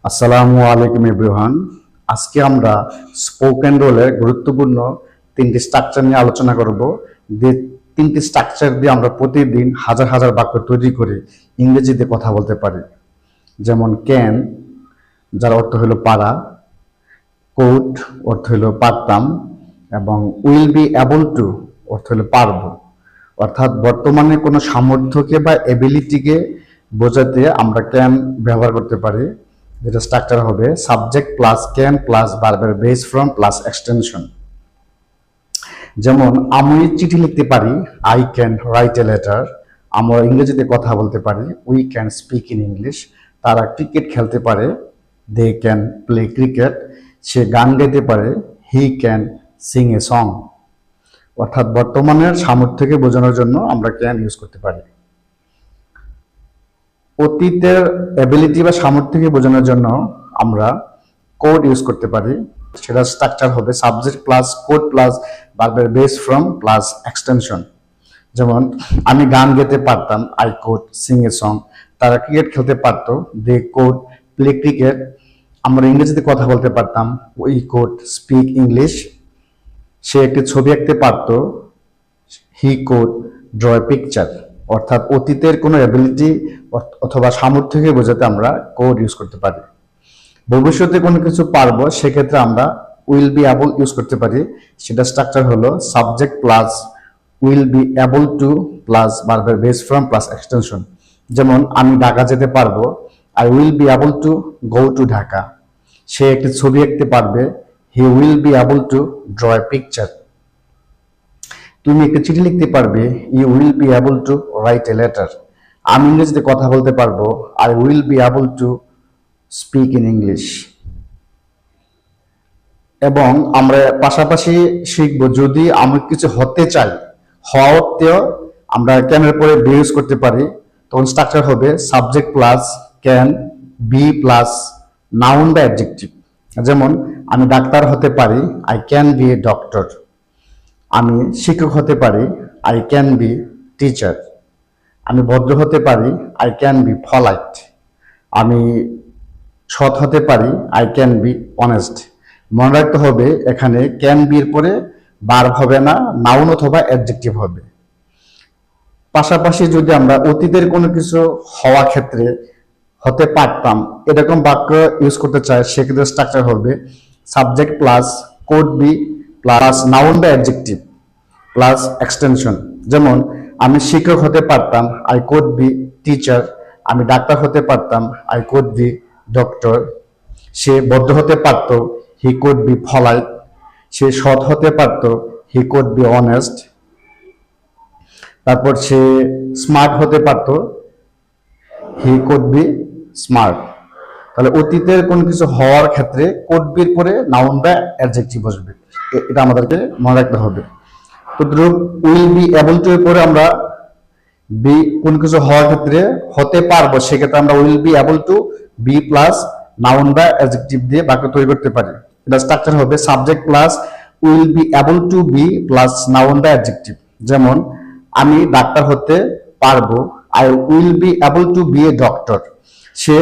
আসসালামু আলাইকুম এভরিওয়ান। আজকে আমরা স্পোকেন রোলের গুরুত্বপূর্ণ তিনটি স্ট্রাকচার নিয়ে আলোচনা করব। যে তিনটি স্ট্রাকচার দিয়ে আমরা প্রতিদিন হাজার হাজার বাক্য তৈরি করে ইংরেজিতে কথা বলতে পারি। যেমন ক্যান, যার অর্থ হলো পারা; কোড অর্থ হলো পারতাম; এবং উইল বি অ্যাবল টু অর্থ হলো পারবো। অর্থাৎ বর্তমানে কোনো সামর্থ্যকে বা এবিলিটিকে বোঝাতে আমরা ক্যান ব্যবহার করতে পারি, যেটা স্ট্রাকচার হবে সাবজেক্ট প্লাস ক্যান প্লাস ভার্বের বেস ফর্ম প্লাস এক্সটেনশন। যেমন আমি চিঠি লিখতে পারি, I can write a letter. আমরা ইংরেজিতে কথা বলতে পারি, we can speak in English. তারা ক্রিকেট খেলতে পারে, দে ক্যান প্লে ক্রিকেট। সে গান গাইতে পারে, he can sing a song. অর্থাৎ বর্তমানের সামর্থ্যকে বোঝানোর জন্য আমরা ক্যান ইউজ করতে পারি। অতীতের এবিলিটি বা সামর্থ্যকে বোঝানোর জন্য আমরা কোড ইউজ করতে পারি। সেটা স্ট্রাকচার হবে সাবজেক্ট প্লাস কোড প্লাস ভার্বের বেস ফর্ম প্লাস এক্সটেনশন। যেমন আমি গান গেতে পারতাম, I code Singh a song. তারা ক্রিকেট খেলতে পারতো, দে কোড প্লে ক্রিকেট। আমরা ইংরেজিতে কথা বলতে পারতাম, উই কোড স্পিক ইংলিশ। সে একটি ছবি আঁকতে পারতো, হি কোড ড্র এ পিকচার। অর্থাৎ অতীতের কোনো এবিলিটি অথবা সামর্থ্যকে বোঝাতে আমরা কোড ইউজ করতে পারি। ভবিষ্যতে কোনো কিছু পারবো, সেক্ষেত্রে আমরা উইল বি অ্যাবল ইউজ করতে পারি। সেটা স্ট্রাকচার হলো subject plus will be able to plus ভার্বের বেস ফর্ম প্লাস এক্সটেনশন। যেমন আমি ঢাকা যেতে পারবো, I will be able to go to Dhaka. সে একটি ছবি আঁকতে পারবে, he will be able to draw a picture. তুমি একটা চিঠি লিখতে পারবে, you will be able to write a letter. আমি ইংরেজিতে কথা বলতে পারবো, I will be able to speak in English. এবং আমরা পাশাপাশি শিখব, যদি আমি কিছু হতে চাই, হওয়াতেও আমরা ক্যানের পরে বি ইউজ করতে পারি। তখন স্ট্রাকচার হবে subject plus can be plus noun বা অ্যাডজেক্টিভ। যেমন আমি ডাক্তার হতে পারি, I can be a doctor. আমি শিক্ষক হতে পারি, আই ক্যান বি টিচার। আমি ভদ্র হতে পারি, আই ক্যান বি পলাইট। আমি সৎ হতে পারি, আই ক্যান বি অনেস্ট। মনে রাখতে হবে এখানে ক্যান বি এর পরে ভার্ব হবে না, নাউন অথবা অ্যাডজেক্টিভ হবে। পাশাপাশি যদি আমরা অতীতের কোনো কিছু হওয়া ক্ষেত্রে হতে পারতাম এরকম বাক্য ইউজ করতে চাই, সেক্ষেত্রে স্ট্রাকচার হবে subject plus could be plus noun বা অ্যাডজেক্টিভ প্লাস এক্সটেনশন। যেমন আমি শিক্ষক হতে পারতাম, আই কোড বি টিচার। আমি ডাক্তার হতে পারতাম, আই কোড বি ডক্টর। সে ভদ্র হতে পারত, হি কোড বি পলাইট। সে সৎ হতে পারত, হি কোড বি অনেস্ট। তারপর সে স্মার্ট হতে পারত, হি কোড বি স্মার্ট। তাহলে অতীতের কোন কিছু হওয়ার ক্ষেত্রে কোড বির পরে নাউন বা অ্যাডজেক্টিভ বসবে, এটা আমাদেরকে মনে রাখতে হবে। তো উইল বি এবল টু এর পরে আমরা বি কোন কিছু হওয়ার ক্ষেত্রে হতে পারবো, সেক্ষেত্রে আমরা will be able to be plus noun বা অ্যাডজেক্টিভ দিয়ে বাক্য তৈরি করতে পারি। এটা স্ট্রাকচার হবে subject plus will be able to be plus noun বা অ্যাডজেক্টিভ। যেমন আমি ডাক্তার হতে পারবো, I will be able to be a doctor. সে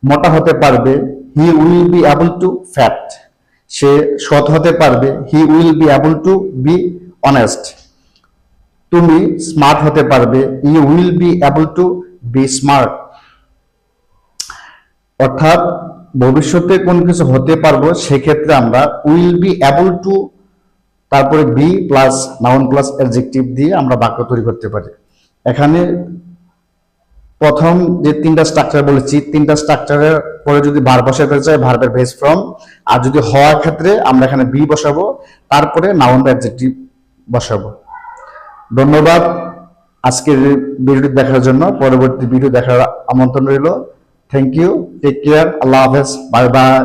মোটা হতে পারবে, he will be able to fat. সে সৎ হতে পারবে, he will be able to be honest. তুমি স্মার্ট হতে পারবে, you will be able to be smart. অর্থাৎ ভবিষ্যতে কোন কিছু হতে পারবো, সেক্ষেত্রে আমরা উইল বি এবল টু তারপরে be plus noun plus adjective দিয়ে আমরা বাক্য তৈরি করতে পারি। এখানে প্রথম যে তিনটা স্ট্রাকচার বলেছি, তিনটা স্ট্রাকচারের পরে যদি ভার্ব বসাতে চাই, ভার্বের বেস ফর্ম। আর যদি হওয়ার ক্ষেত্রে আমরা এখানে বি বসাবো, তারপরে নাউন বা অ্যাডজেক্টিভ বসাবো। ধন্যবাদ আজকের ভিডিওটি দেখার জন্য। পরবর্তী ভিডিও দেখার আমন্ত্রণ রইল। থ্যাংক ইউ, টেক কেয়ার, আল্লাহ হাফেজ, বাই বাই।